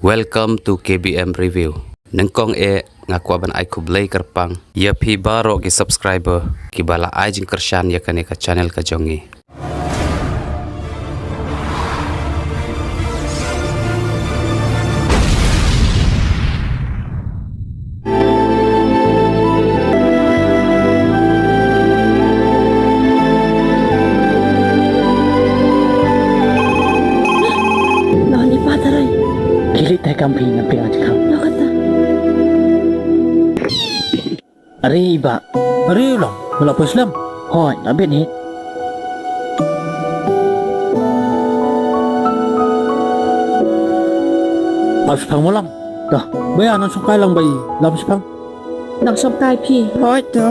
Welcome to KBM Review. Nengkong ngaku aban ai kublai kerpang. Ya pi baro ki subscriber ki bala ai jing kershan ya kane ka channel ka jongi. Tay kampi nampi aja kam. Nak kata. Ari iba. Ari ulang. Wala po Islam. Hoy, nabi ni. Abis pang mo lang. Dah. Baya nang sukay lang ba labis pang. Nak shop kai pi. Hoi tu.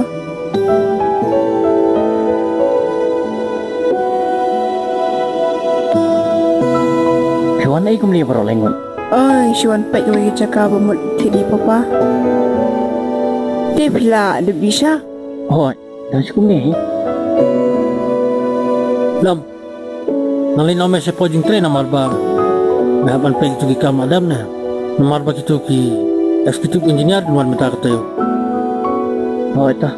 Kawan ai kum ni baro lengon. Ôi, Xuân bạch với cakap một thị đi papa. Tiếp là được đi sao? Hoy, dah kum ni. Lam. Nalin ome se pojing train namar ba. Mahaban peg tu ki kam adam na. Namar ba kitu ki executive engineer nuan meta katayo. Hoy ta.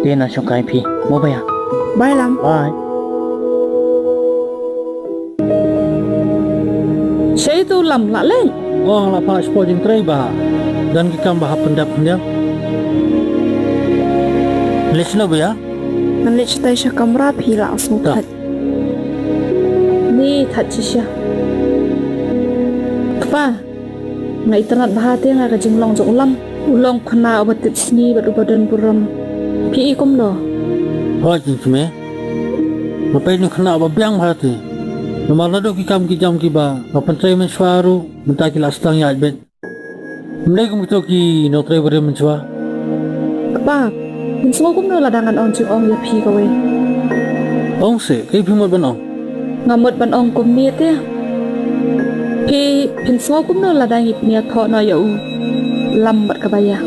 Dia nak sukai pi. Mau bayar? Bye lắm. Bye. Saya tu lam lak leng. Oh, la pa pojing train ba. Dan ki kam ba pendap dia. Lesno ba ya? Nanti kita isya kamera pi langsung Tak. kat. Ni that cisya. Kapa? Ngai internet bahate ngai ka jinglong jong lam. Ulong khna obat sepsngi bat ubadan buram. Pi ikum lo. Hoy jing kime. Mapai nu khna ba biang hati. Nomor nado ki kam ki jam ki ba papantray men swaru menta ki lastang ya ben mlai kum to ki no tray bare men swa Kapa? Min semua kum lo ladangan on jing ong ya pi ka we. ong se kai phi mo ben ong Ngamut ban ong kum ni te. Pi pin semua kum lo ladang ip ni tho no ya u. Lam bat ka baya.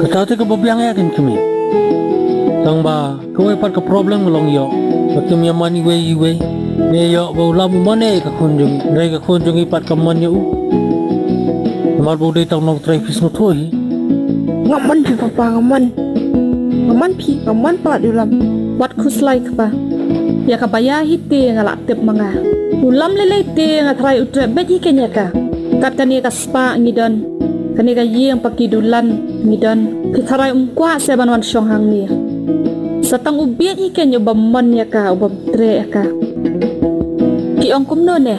kata te ka ba biang ya kin kime tang ba ko pat ka problem long yo Bakim yang mani we ne yo ba lam mane ka kunjung re ka kunjung ipat ka man yo nomor bo de tang no tray fis no thoi Ngaman pi papa ngaman. Ngaman pi ngaman pa di dalam. Wat kuslai kapa. Ya ka baya hite ngala tep manga. Ulam lele te ngatrai utre bet hi kenya ka. Kat kani ka spa ngidon. Kani ka yeng pakidulan ngidon. Pitharai umkwa se banwan syong hang ni. Satang ubiat hi kenya bamman ya ka ubam tre ya ka. Ki ong kumno ne.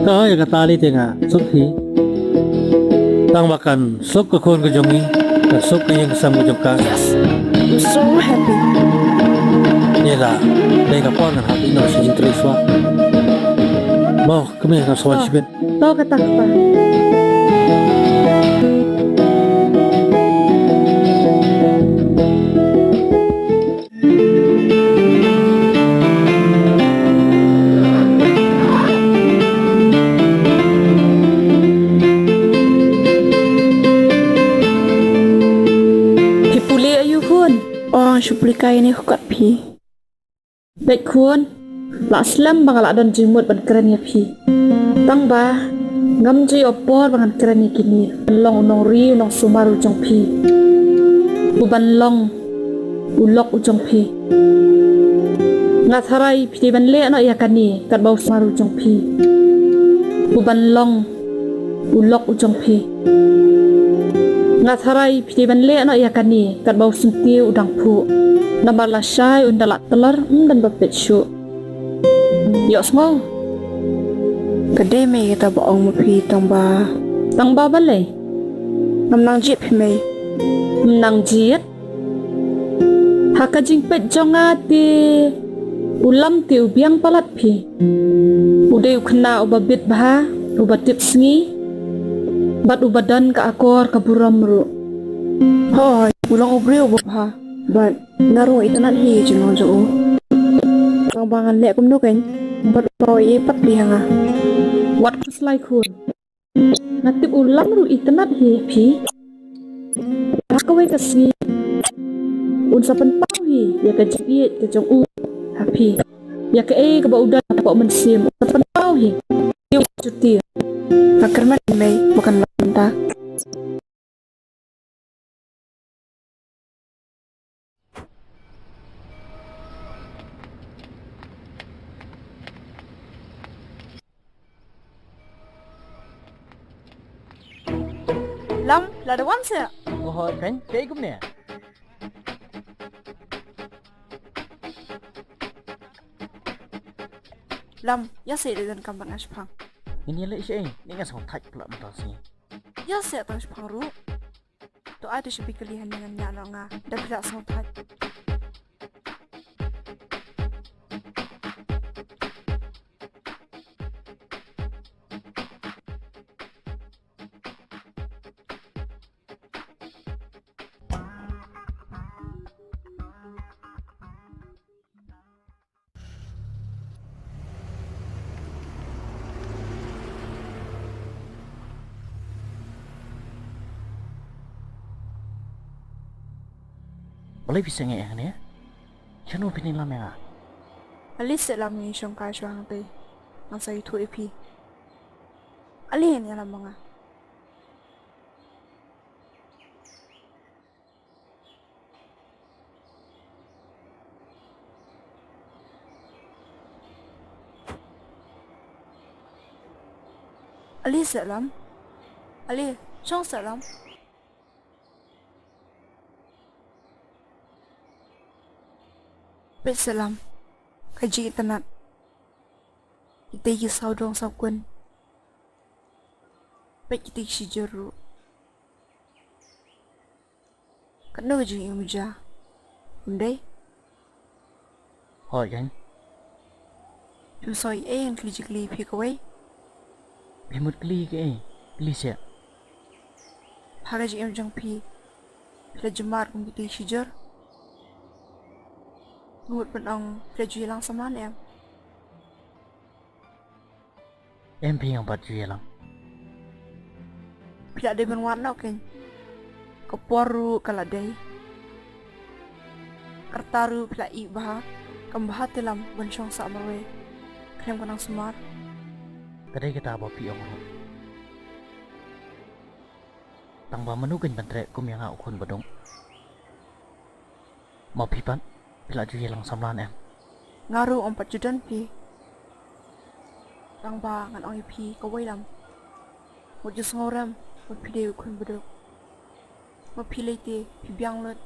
ka ya ka tali te nga sukhi tang bakan sok ka kon ka jongi ka sok ka yang sam ka jong ka I'm so happy. ni la dai ka pon ha ti no si intereswa mo kami na so sibet To kata kapa. Pipuli ayu kun. Oh, suplika ini aku kat pi. Baik kun. Lak slam bang lak don jimut ban keren ya pi. Tang ba ngam ji opor bangan keren ya kini. Long unong ri unong sumaru jong pi. Uban long ulok ujong pi. Ngatharai pi ban le no ya kani kat bau sumaru jong pi. Uban long ulok ujong pi. Ngatharai pi ban le no ya kani kat bau sunti udang pu. Nambar la syai undalak telur dan bapet syuk. Yok semua. Kedai me kita bohong mu pi tamba. Tang ba balai. Namnang jip pi me. Menang jiat. Haka jingpet jongati. Ulam ti ubiang palat pi. Udai ukna ubabit bah. Ubatip sengi. Bat ubadan ka akor ka buram ru. Hoi, ulang ubri ubah ha. But naruh itu nanti jenong jo. Tang bangan lek kum nu kan. Bat bawa pat li hanga. Wat kuslai kun. Natip ulam ru itenat hi pi. Haka we kasni. Unsa pen pau hi ya ka jiet ka jong u. Happy. Ya ke ka ba udah apa mensim. Terpenau hi. Dia cuti. Fakir May bukan lanta. Lam, lada wan se. Oh, kan? Saya ikut ni. Lam, ya se dengan kambang aspang. Ini lek saya. Ni kan sama tak pula mentah sini. Ya se tang aspang ru. Tu ada sepi kelihan dengan nyana nga. Dah tidak sama tak. Boleh bisa ngek ni? Jangan opini lama ya. Alis se lam ni syong kai syong te. Ang sa itu epi. Alin ya lam mga. Ali se lam. Ali syong se lam. Bet salam. Kaji tanat. Kita kisau dong sakun. Bet kita si jeru. Kena kaji yang muja. Undai. Hoi kan? Soi yang kli pi kawai. Bimut kli ke? Kli siap. Hagaji yang jang pi. Bila jemar kung kita si jer. Ngut penang prejuy lang saman em. MP yang baju yang lang. Bila ada benwarna kan. Keporu kaladai. Kertaru bila ibah. Kembahat dalam bensyong samarwe. Krem kenang semar. Kadai kita apa pi orang. Tang ba menukin bantre kum yang aku kun badong. Mau pipan. Bila juga lang samlan em. Ngaru ompat judan pi. Tang ba ngan ong pi kawai lam. Mujus ngoram. Mut pi dewi kun beduk. Mut pi leite pi biang lut.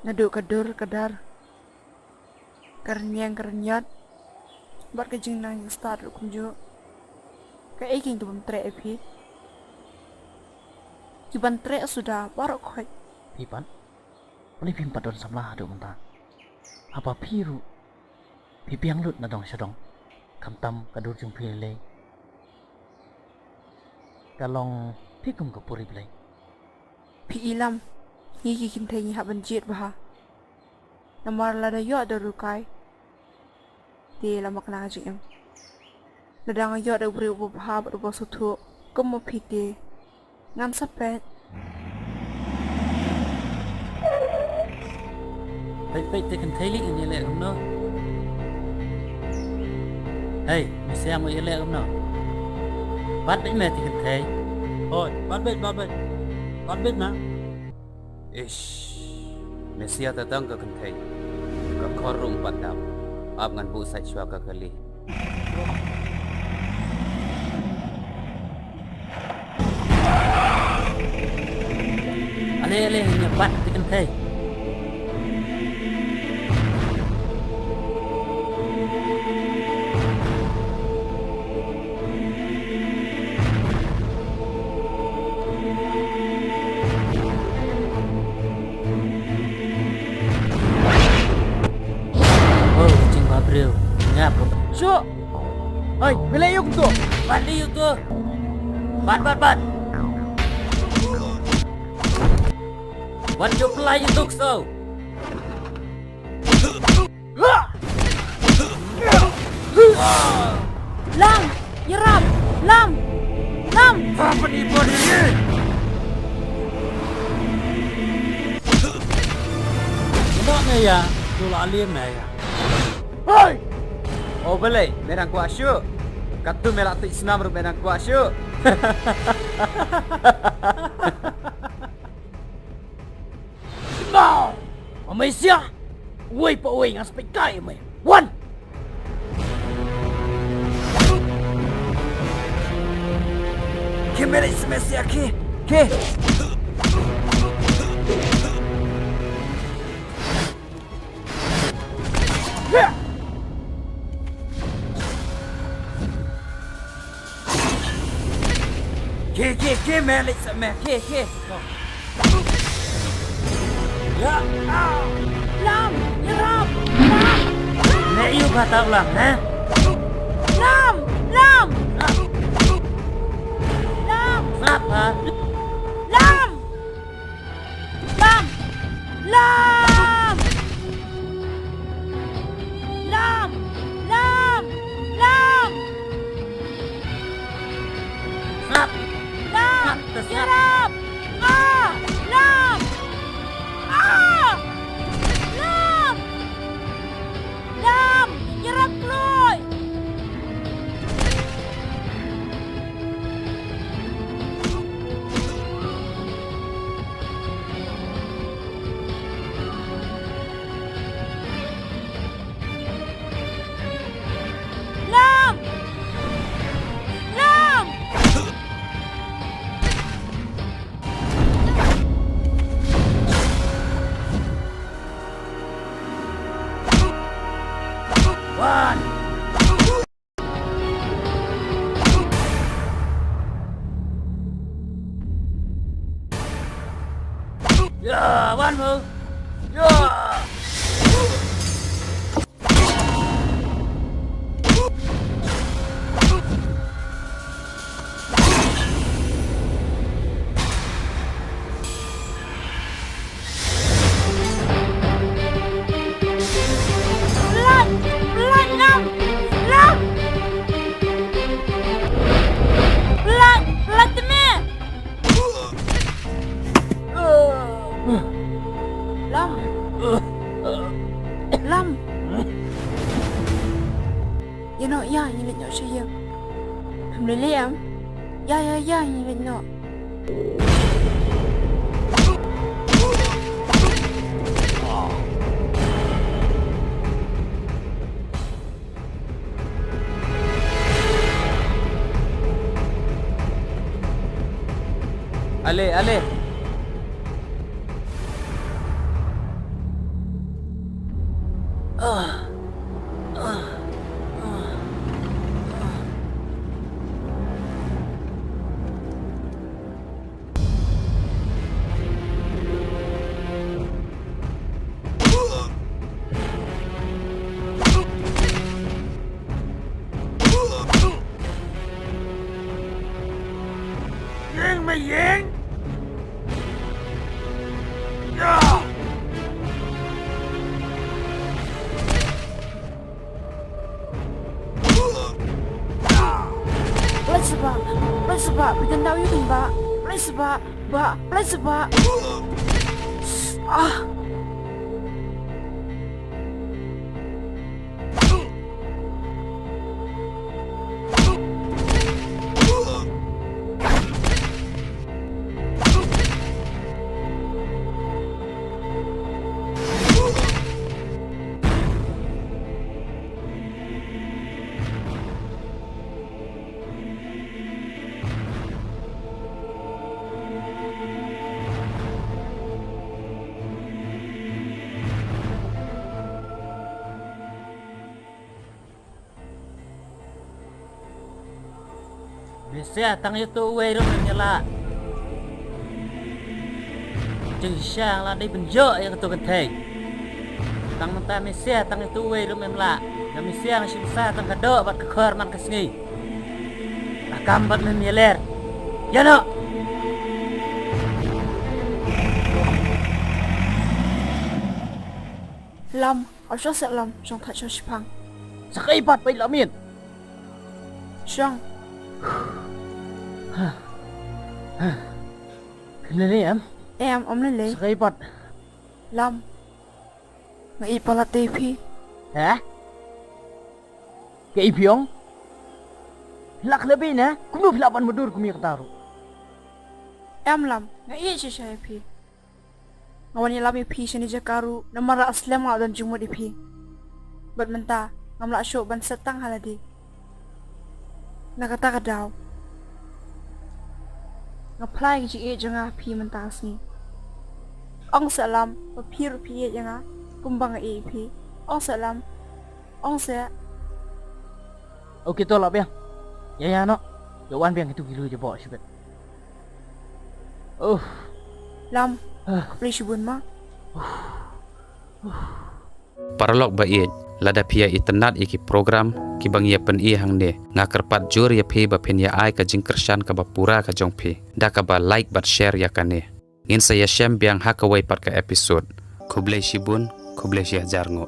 Naduk kadur kadar. Kerenyat. Bat kejing nang yang start kum jo. Ka eking tu bantre pi. Ki bantre sudah barok khoi. Pipan. Boleh pimpat don samlah aduk mentah. Apa piru? Pipi yang lut na dong syadong. Kamtam kadur jung pilih. Kalong pikum ke puri belai. Pi ilam. Ngiki kintai ngi hak banjir bah. Namar lada yo ada rukai. Di lama kena ngaji em. Ladang yo ada beri ubu bah berubu sutu. Kemu piti. Ngam sapet. Baik tekan thailik ini lek kumno. Hey, mesti amu lek kumno. Bat baik mesti tekan thai. Oh, bat bet na. Ish. Mesia datang ke kentai. Ke korum padam. Ab ngan bu sai chua ka kali. Ale hanya bat tekan thai. Ngap. Syuk. Oi, bila yuk tu? Bat yuk tu. Bat. Wat jo pelai yuk so. Lam, yeram. Lam. Apa ni buat ini? Tidak ni ya. Tula alim ni ya. Hoi. Oh boleh, merang kuat syuk. Katu melak tu Islam ru merang kuat syuk. Mau, Malaysia, wei pa wei ngas pai kai mai. One. Kemerai semesi aki. Ke. Ke melik semeh. Ke. Ya. Lam, Ram, Nek you kata ulang, ha? Lam. Apa? Lam. Snap. Lam. Snap. Ram. Lam. Lam. Ram keluar. Lam. One. Ya, one move. Ya. Lam. Ya no, ya, ni lek no saya. Boleh am? Ya, ni lek no. Ale. Sebab bergendau you kan, Pak. Boleh sebab. Bisa tang itu uai rum nyala. Suchiang lah di benjok yang tu kentai. Tang mentah Malaysia tang itu uai rum nyala. Yang Malaysia masih besar tang kadok buat kekhormatan Khasi. Akam buat memieler. Ya no. Lam, aku rasa Lam, jom tak jauh Sepang. Sakaipat pai lamin. Jom. Kena ni am. Om lele. Sakaipat. Lam. Ngai pala TV. Ha? ke ipiong lak lebih na kuno filapan mudur kumi kataru Em lam, nga iya siya pi. Ngawan lam pi siya ni Jakaru na mara aslam nga dan jumod pi. Bat menta, ngamla asyo ban setang haladi. Nakataka daw. Ngaplay nga iya nga pi menta asni. Ong salam, papir pi iya nga, kumbang iya pi. Ong salam, ong sa. Okay to lah biang. Ya no. Jawan biang itu gilu je bawa sibet. Lam, kapli sibun ma. Paralog ba iej lada pia itenat iki program ki bang ia pen i hang ne nga kerpat jur ya phi ba pen ya ai ka jing kershan ka ba pura ka jong phi da ka ba like bat share ya kane ngin saya shem biang hakawai pat ka episode kublai shibun kublai shi hajar ngo